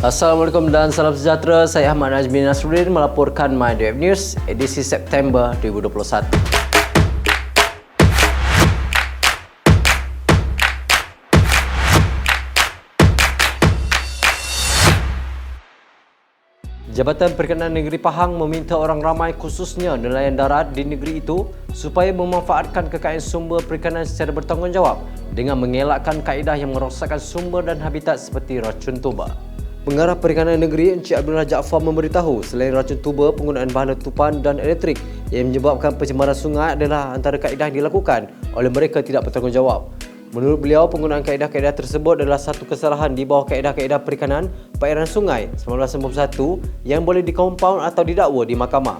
Assalamualaikum dan salam sejahtera. Saya Ahmad Najmi Nasruddin melaporkan MyDF News edisi September 2021. Jabatan Perikanan Negeri Pahang meminta orang ramai khususnya nelayan darat di negeri itu supaya memanfaatkan kekayaan sumber perikanan secara bertanggungjawab dengan mengelakkan kaedah yang merosakkan sumber dan habitat seperti racun tuba. Pengarah Perikanan Negeri Encik Abdullah Jaafar memberitahu selain racun tuba, penggunaan bahan letupan dan elektrik yang menyebabkan pencemaran sungai adalah antara kaedah yang dilakukan oleh mereka tidak bertanggungjawab. Menurut beliau, penggunaan kaedah-kaedah tersebut adalah satu kesalahan di bawah kaedah-kaedah perikanan perairan sungai 1991 yang boleh dikompaun atau didakwa di mahkamah.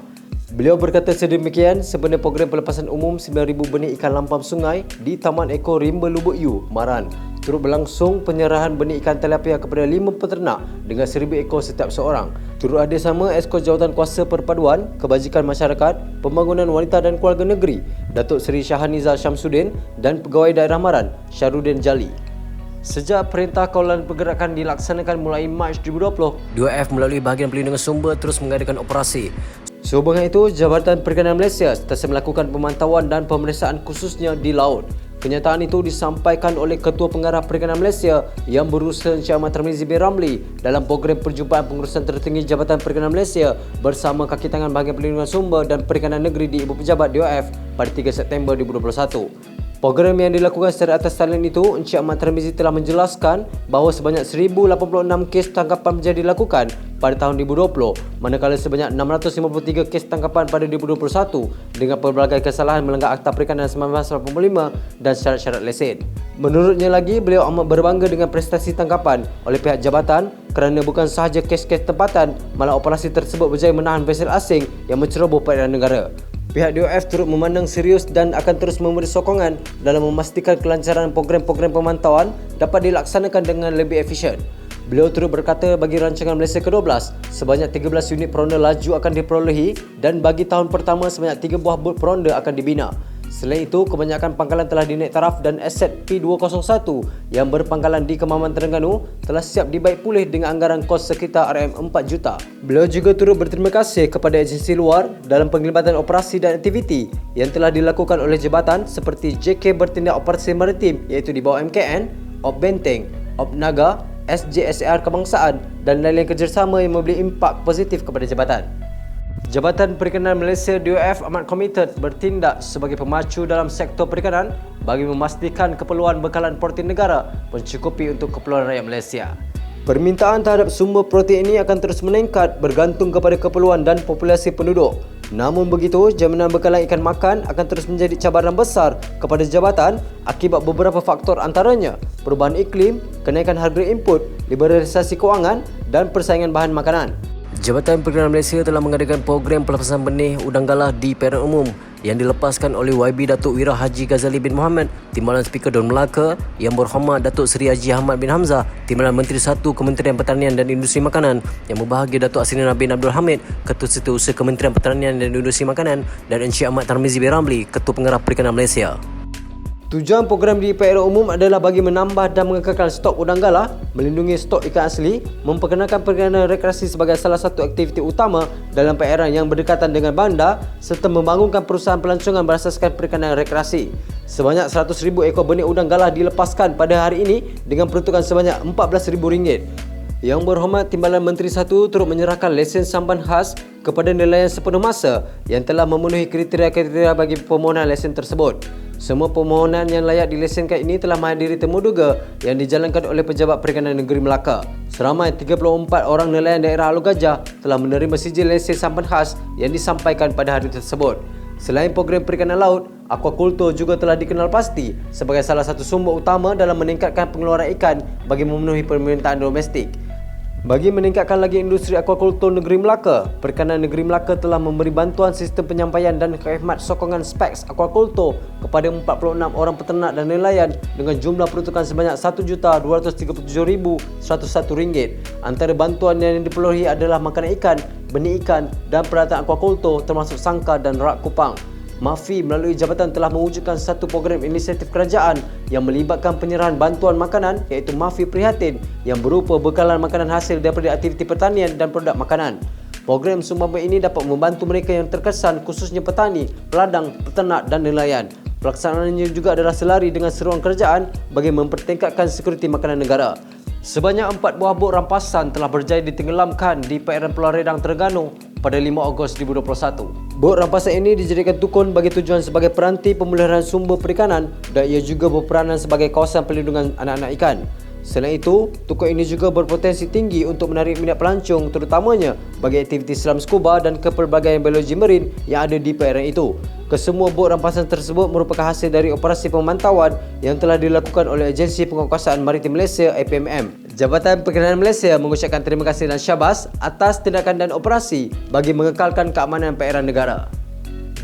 Beliau berkata sedemikian sebenarnya program pelepasan umum 9,000 benih ikan lampam sungai di Taman Eko Rimba Lubuk Yu, Maran turut berlangsung penyerahan benih ikan tilapia kepada 5 peternak dengan 1,000 ekor setiap seorang. Turut hadir sama Esko Jawatan Kuasa Perpaduan, Kebajikan Masyarakat, Pembangunan Wanita dan Keluarga Negeri, Datuk Seri Shahaniza Syamsuddin dan Pegawai Daerah Maran, Syarudin Jali. Sejak Perintah Kawalan Pergerakan dilaksanakan mulai Mac 2020, 2F melalui Bahagian Pelindungan Sumber terus mengadakan operasi. Sehubungan itu, Jabatan Perikanan Malaysia sentiasa melakukan pemantauan dan pemeriksaan khususnya di laut. Kenyataan itu disampaikan oleh Ketua Pengarah Perikanan Malaysia yang berurusan Encik Ahmad Tarmizi bin Ramli dalam program perjumpaan pengurusan tertinggi Jabatan Perikanan Malaysia bersama kaki tangan Bahagian Pelindungan Sumber dan Perikanan Negeri di Ibu Pejabat DOF pada 3 September 2021. Program yang dilakukan secara atas talian itu, Encik Ahmad Tarmizi telah menjelaskan bahawa sebanyak 1,086 kes tangkapan menjadi dilakukan pada tahun 2020, manakala sebanyak 653 kes tangkapan pada 2021 dengan pelbagai kesalahan melanggar Akta Perikanan 1985 dan syarat-syarat lesen. Menurutnya lagi, beliau amat berbangga dengan prestasi tangkapan oleh pihak jabatan kerana bukan sahaja kes-kes tempatan, malah operasi tersebut berjaya menahan vesel asing yang menceroboh perairan negara. Pihak DOF turut memandang serius dan akan terus memberi sokongan dalam memastikan kelancaran program-program pemantauan dapat dilaksanakan dengan lebih efisien. Beliau turut berkata bagi rancangan Malaysia ke-12, sebanyak 13 unit peronda laju akan diperolehi dan bagi tahun pertama sebanyak 3 buah bot peronda akan dibina. Selain itu, kebanyakan pangkalan telah dinaik taraf dan aset P201 yang berpangkalan di Kemaman Terengganu telah siap dibaik pulih dengan anggaran kos sekitar RM4 juta. Beliau juga turut berterima kasih kepada agensi luar dalam penglibatan operasi dan aktiviti yang telah dilakukan oleh jabatan seperti JK Bertindak Operasi Maritim iaitu di bawah MKN, OP Benteng, OP Naga, SJSAR Kebangsaan dan lain-lain kerjasama yang memberi impak positif kepada jabatan. Jabatan Perikanan Malaysia DOF amat komited bertindak sebagai pemacu dalam sektor perikanan bagi memastikan keperluan bekalan protein negara mencukupi untuk keperluan rakyat Malaysia. Permintaan terhadap sumber protein ini akan terus meningkat bergantung kepada keperluan dan populasi penduduk. Namun begitu, jaminan bekalan ikan makan akan terus menjadi cabaran besar kepada jabatan akibat beberapa faktor antaranya perubahan iklim, kenaikan harga input, liberalisasi kewangan dan persaingan bahan makanan. Jabatan Perikanan Malaysia telah mengadakan program pelepasan benih udang galah di perairan umum yang dilepaskan oleh YB Datuk Wira Haji Ghazali bin Mohamad, Timbalan Speaker Don Melaka, Yang Berhormat Datuk Seri Haji Ahmad bin Hamzah, Timbalan Menteri 1 Kementerian Pertanian dan Industri Makanan, Yang Berbahagia Datuk Asrina bin Abdul Hamid, Ketua Setiausaha Kementerian Pertanian dan Industri Makanan dan Encik Ahmad Tarmizi bin Ramli, Ketua Pengarah Perikanan Malaysia. Tujuan program di perairan umum adalah bagi menambah dan mengekalkan stok udang galah, melindungi stok ikan asli, memperkenalkan perikanan rekreasi sebagai salah satu aktiviti utama dalam perairan yang berdekatan dengan bandar serta membangunkan perusahaan pelancongan berasaskan perikanan rekreasi. Sebanyak 100,000 ekor benih udang galah dilepaskan pada hari ini dengan peruntukan sebanyak RM14,000. Yang Berhormat Timbalan Menteri 1 turut menyerahkan lesen sampan khas kepada nelayan sepenuh masa yang telah memenuhi kriteria-kriteria bagi permohonan lesen tersebut. Semua permohonan yang layak dilesenkan ini telah menghadiri temu duga yang dijalankan oleh Pejabat Perikanan Negeri Melaka. Seramai 34 orang nelayan daerah Alor Gajah telah menerima sijil lesen sampan khas yang disampaikan pada hari tersebut. Selain program perikanan laut, aquaculture juga telah dikenal pasti sebagai salah satu sumber utama dalam meningkatkan pengeluaran ikan bagi memenuhi permintaan domestik. Bagi meningkatkan lagi industri aquaculture negeri Melaka, Perikanan Negeri Melaka telah memberi bantuan sistem penyampaian dan khidmat sokongan speks aquaculture kepada 46 orang peternak dan nelayan dengan jumlah peruntukan sebanyak RM1,237,101. Antara bantuan yang diperolehi adalah makanan ikan, benih ikan dan peralatan aquaculture termasuk sangkar dan rak kupang. MAFI melalui jabatan telah mewujudkan satu program inisiatif kerajaan yang melibatkan penyerahan bantuan makanan iaitu MAFI Prihatin yang berupa bekalan makanan hasil daripada aktiviti pertanian dan produk makanan. Program sumbang ini dapat membantu mereka yang terkesan khususnya petani, peladang, peternak dan nelayan. Pelaksanaannya juga adalah selari dengan seruan kerajaan bagi mempertingkatkan sekuriti makanan negara. Sebanyak 4 buah bot rampasan telah berjaya ditenggelamkan di perairan Pulau Redang, Terengganu pada 5 Ogos 2021. Bot rampasan ini dijadikan tukun bagi tujuan sebagai peranti pemeliharaan sumber perikanan dan ia juga berperanan sebagai kawasan perlindungan anak-anak ikan. Selain itu, tukun ini juga berpotensi tinggi untuk menarik minat pelancong terutamanya bagi aktiviti selam scuba dan kepelbagaian biologi marin yang ada di perairan itu. Kesemua bot rampasan tersebut merupakan hasil dari operasi pemantauan yang telah dilakukan oleh Agensi Penguasaan Maritim Malaysia APMM. Jabatan Perikanan Malaysia mengucapkan terima kasih dan syabas atas tindakan dan operasi bagi mengekalkan keamanan perairan negara.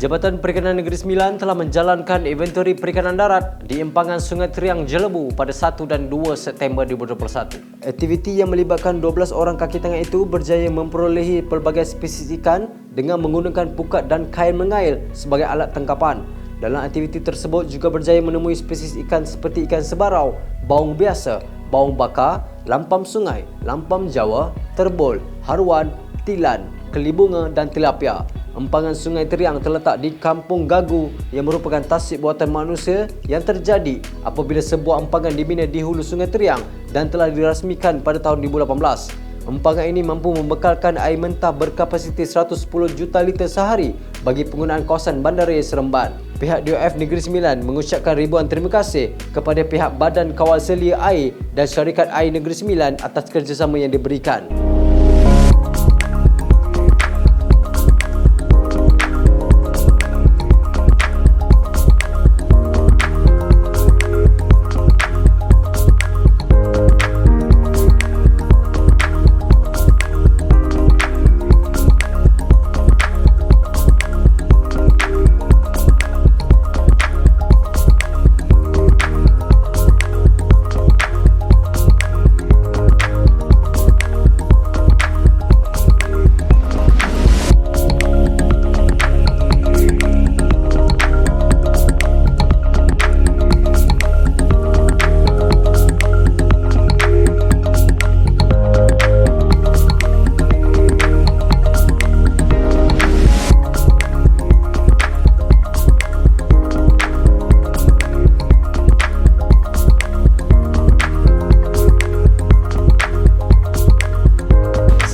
Jabatan Perikanan Negeri Sembilan telah menjalankan inventori perikanan darat di empangan Sungai Teriang, Jelebu pada 1 dan 2 September 2021. Aktiviti yang melibatkan 12 orang kaki tangan itu berjaya memperolehi pelbagai spesies ikan dengan menggunakan pukat dan kain mengail sebagai alat tangkapan. Dalam aktiviti tersebut juga berjaya menemui spesies ikan seperti ikan sebarau, baung biasa, baung bakar, lampam sungai, lampam Jawa, terbol, haruan, tilan, kelibunga dan tilapia. Empangan Sungai Teriang terletak di Kampung Gagu yang merupakan tasik buatan manusia yang terjadi apabila sebuah empangan dibina di hulu Sungai Teriang dan telah dirasmikan pada tahun 2018. Empangan ini mampu membekalkan air mentah berkapasiti 110 juta liter sehari bagi penggunaan kawasan Bandaraya Seremban. Pihak DOF Negeri Sembilan mengucapkan ribuan terima kasih kepada pihak Badan Kawal Selia Air dan Syarikat Air Negeri Sembilan atas kerjasama yang diberikan.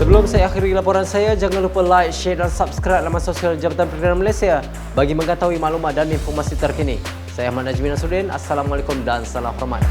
Sebelum saya akhiri laporan saya, jangan lupa like, share dan subscribe laman sosial Jabatan Perikanan Malaysia bagi mengetahui maklumat dan informasi terkini. Saya Ahmad Najmi Nasruddin. Assalamualaikum dan salam hormat.